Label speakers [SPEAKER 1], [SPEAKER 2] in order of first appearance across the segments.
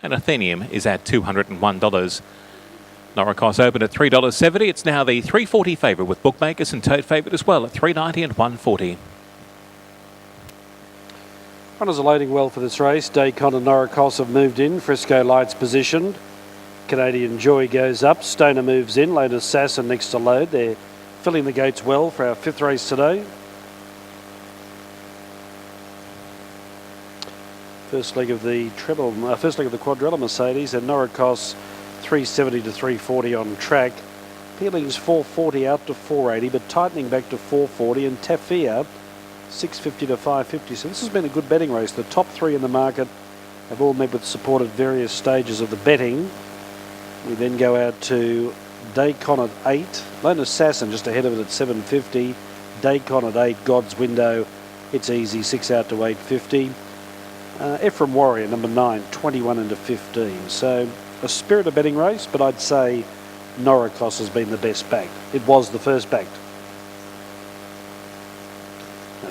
[SPEAKER 1] And Athenium is at $201. Noricos opened at $3.70. It's now the $3.40 favourite with bookmakers and tote favourite as well at $3.90 and $1.40.
[SPEAKER 2] Runners are loading well for this race. Dacon and Noricos have moved in. Frisco Lights positioned. Canadian Joy goes up. Stoner moves in. Lone Assassin next to load. They're filling the gates well for our fifth race today. First leg of the quadrilla Mercedes, and Noricos 370 to 340 on track. Peeling's 440 out to 480, but tightening back to 440, and Tafia 650 to 550. So this has been a good betting race. The top three in the market have all met with support at various stages of the betting. We then go out to Dacon at 8, Lone Assassin just ahead of it at 750, Dacon at 8, God's Window, it's easy, 6 out to 850. Ephraim Warrior, number 9, 21 into 15. So a spirited betting race, but I'd say Noricos has been the best backed. It was the first backed.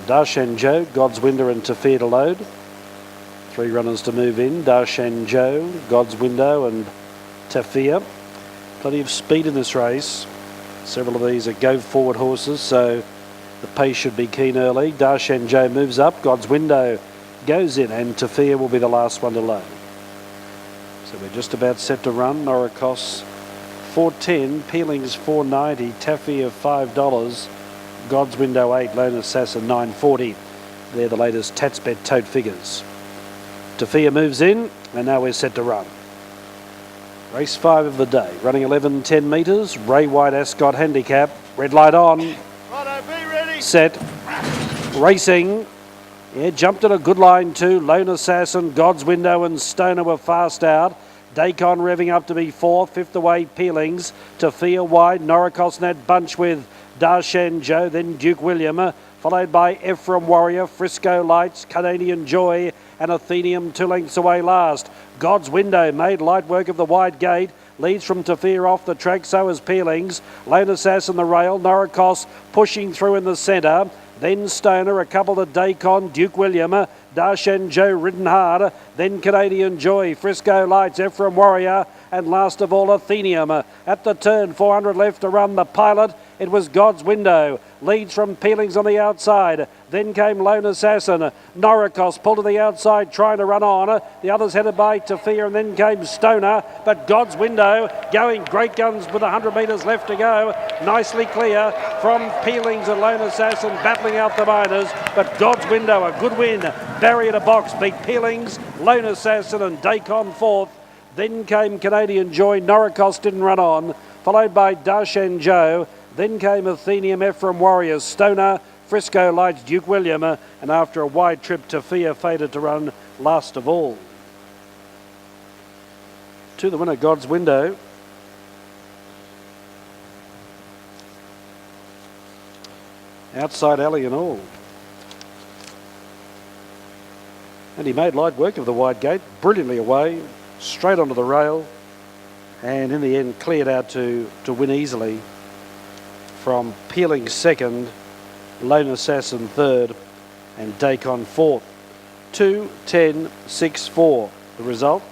[SPEAKER 2] Darshan Joe, God's Window and Tafir to load. 3 runners to move in. Darshan Joe, God's Window and Tafir. Plenty of speed in this race. Several of these are go forward horses, so the pace should be keen early. Darshan Joe moves up. God's Window goes in, and Tafir will be the last one to load. So we're just about set to run. Noricos 410, Peelings 490, Tafir $5, God's Window 8, Lone Assassin 940. They're the latest Tatsbet tote figures. Tafir moves in, and now we're set to run. Race 5 of the day, running 11.10 metres. Ray White Ascot handicap. Red light on.
[SPEAKER 3] Righto, be ready.
[SPEAKER 2] Set. Racing. Yeah, jumped at a good line too. Lone Assassin, God's Window and Stoner were fast out. Dacon revving up to be 4th. 5th away Peelings. Tafir wide. Noricos in that bunch with Darshan Joe. Then Duke William. Followed by Ephraim Warrior, Frisco Lights, Canadian Joy and Athenium 2 lengths away last. God's Window made light work of the wide gate. Leads from Tafir off the track, so is Peelings. Lone Assassin the rail. Noricos pushing through in the centre. Then Stoner, a couple to Dacon, Duke William, Darshan Joe ridden hard, then Canadian Joy, Frisco Lights, Ephraim Warrior, and last of all Athenium. At the turn, 400 left to run the pilot. It was God's Window. Leads from Peelings on the outside. Then came Lone Assassin. Noricos pulled to the outside, trying to run on. The others headed by Tafir, and then came Stoner. But God's Window going great guns with 100 metres left to go. Nicely clear from Peelings and Lone Assassin battling out the miners. But God's Window, a good win. Barrier to box beat Peelings, Lone Assassin and Dacon 4th. Then came Canadian Joy. Noricos didn't run on. Followed by Darshan Joe. Then came Athenium, Ephraim Warriors, Stoner, Frisco Lights, Duke William, and after a wide trip, Tafir faded to run last of all. To the winner, God's Window. Outside alley and all. And he made light work of the wide gate, brilliantly away, straight onto the rail, and in the end cleared out to win easily. From Peeling 2nd, Lone Assassin 3rd, and Dacon 4th. 2-10-6-4. The result,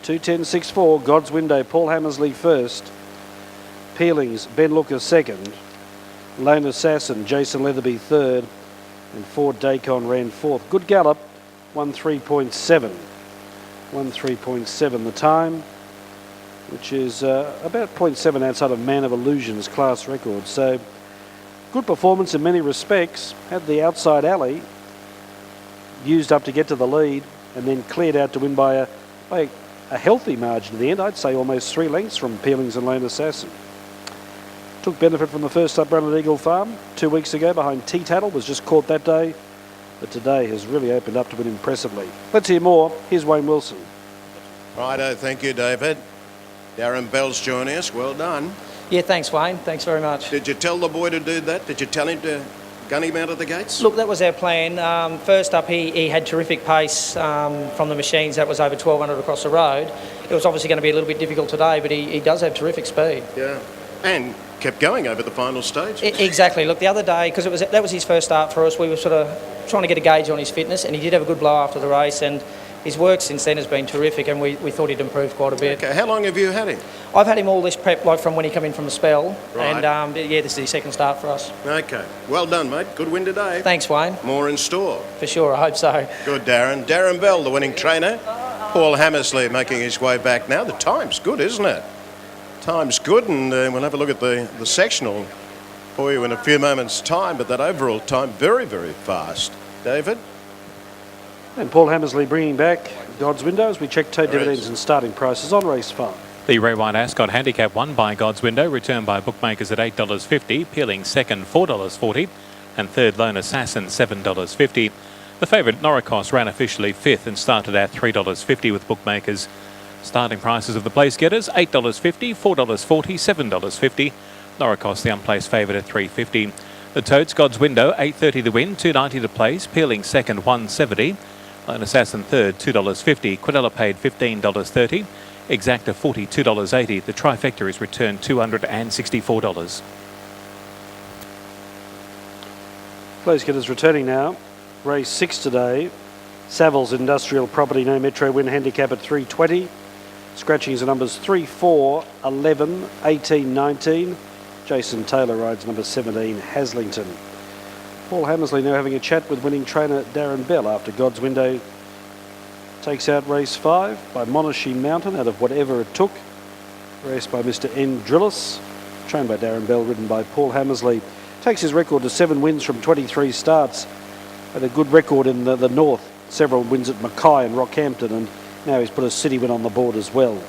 [SPEAKER 2] 2-10-6-4. God's Window, Paul Hammersley 1st. Peelings, Ben Looker 2nd. Lone Assassin, Jason Leatherby 3rd. And 4 Dacon ran 4th. Good gallop, 1-3.7. 1-3.7 the time, which is about 0.7 outside of Man of Illusion's class record. So good performance in many respects. Had the outside alley used up to get to the lead, and then cleared out to win by a healthy margin at the end. I'd say almost 3 lengths from Peelings and Lone Assassin. Took benefit from the first up run at Eagle Farm 2 weeks ago behind Tea Tattle, was just caught that day, but today has really opened up to win impressively. Let's hear more. Here's Wayne Wilson.
[SPEAKER 3] Righto, thank you, David. Darren Bell's joining us. Well done.
[SPEAKER 4] Yeah, thanks, Wayne. Thanks very much.
[SPEAKER 3] Did you tell the boy to do that? Did you tell him to gun him out of the gates?
[SPEAKER 4] Look, that was our plan. First up, he had terrific pace from the machines. That was over 1,200 across the road. It was obviously going to be a little bit difficult today, but he does have terrific speed.
[SPEAKER 3] Yeah, and kept going over the final stage.
[SPEAKER 4] Exactly. Look, the other day, because that was his first start for us, we were sort of trying to get a gauge on his fitness, and he did have a good blow after the race, and his work since then has been terrific, and we thought he'd improved quite a bit.
[SPEAKER 3] Okay, how long have you had him?
[SPEAKER 4] I've had him all this prep, like from when he came in from the spell,
[SPEAKER 3] Right.
[SPEAKER 4] and yeah, this is his second start for us.
[SPEAKER 3] Okay, well done, mate. Good win today.
[SPEAKER 4] Thanks, Wayne.
[SPEAKER 3] More in store.
[SPEAKER 4] For sure, I hope so.
[SPEAKER 3] Good, Darren. Darren Bell, the winning trainer. Paul Hammersley making his way back now. The time's good, isn't it? Time's good, and we'll have a look at the sectional for you in a few moments' time, but that overall time very, very fast. David?
[SPEAKER 2] And Paul Hammersley bringing back God's Window as we check tote
[SPEAKER 3] There
[SPEAKER 2] dividends
[SPEAKER 3] is.
[SPEAKER 2] and starting prices on race 5.
[SPEAKER 1] The Ray White Ascot Handicap won by God's Window, returned by bookmakers at $8.50, peeling second $4.40, and third Lone Assassin $7.50. The favourite Noricos ran officially fifth and started at $3.50 with bookmakers. Starting prices of the place getters $8.50, $4.40, $7.50. Noricos the unplaced favourite at $3.50. The totes God's Window $8.30 the win, $2.90 to place, peeling second $1.70. Lone Assassin third $2.50. Quadella paid $15.30. Exacta $42.80. The trifecta is returned $264.
[SPEAKER 2] Place getters returning now. Race 6 today. Savills Industrial Property No Metro win handicap at 320. Scratchings are numbers 3, 4, 11, 18, 19. Jason Taylor rides number 17, Haslington. Paul Hammersley now having a chat with winning trainer Darren Bell after God's Window takes out race 5 by Monashee Mountain out of Whatever It Took. Raced by Mr. N. Drillis, trained by Darren Bell, ridden by Paul Hammersley. Takes his record to 7 wins from 23 starts. Had a good record in the north. Several wins at Mackay and Rockhampton, and now he's put a city win on the board as well.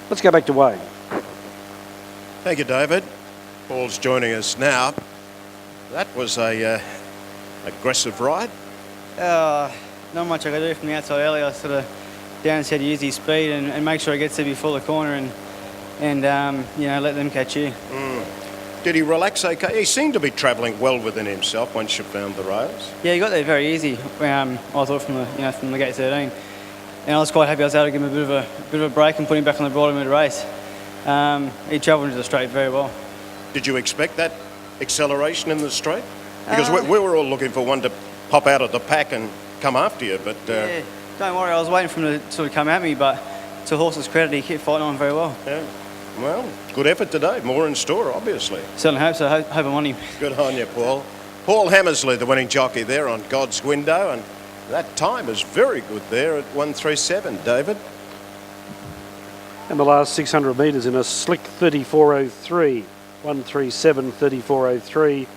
[SPEAKER 2] Let's go back to Wayne.
[SPEAKER 3] Thank you, David. Paul's joining us now. That was a aggressive ride.
[SPEAKER 5] Not much I could do from the outside earlier. I sort of Darren said use his speed and make sure he gets there before the corner and you know, let them catch you.
[SPEAKER 3] Did he relax okay? He seemed to be travelling well within himself once you found the rails.
[SPEAKER 5] Yeah, he got there very easy. I thought from the gate 13, and I was quite happy I was able to give him a bit of a break and put him back on the broader mid race. He travelled into the straight very well.
[SPEAKER 3] Did you expect that acceleration in the straight? Because we were all looking for one to pop out of the pack and come after you, but...
[SPEAKER 5] Yeah, don't worry, I was waiting for him to sort of come at me, but to Horse's credit, he kept fighting on very well.
[SPEAKER 3] Yeah. Well, good effort today. More in store, obviously.
[SPEAKER 5] Certainly hope so. Hope I'm on him.
[SPEAKER 3] Good on you, Paul. Paul Hammersley, the winning jockey there on God's Window, and that time is very good there at 1:37, David.
[SPEAKER 2] And the last 600 metres in a slick 34.03. 1:37, 34.03.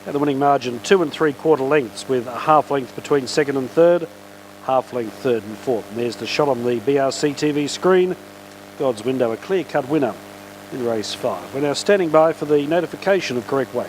[SPEAKER 2] And the winning margin 2 3/4 lengths with a half length between second and third, half length third and fourth. And there's the shot on the BRC TV screen. God's Window, a clear-cut winner in race 5. We're now standing by for the notification of correct weight.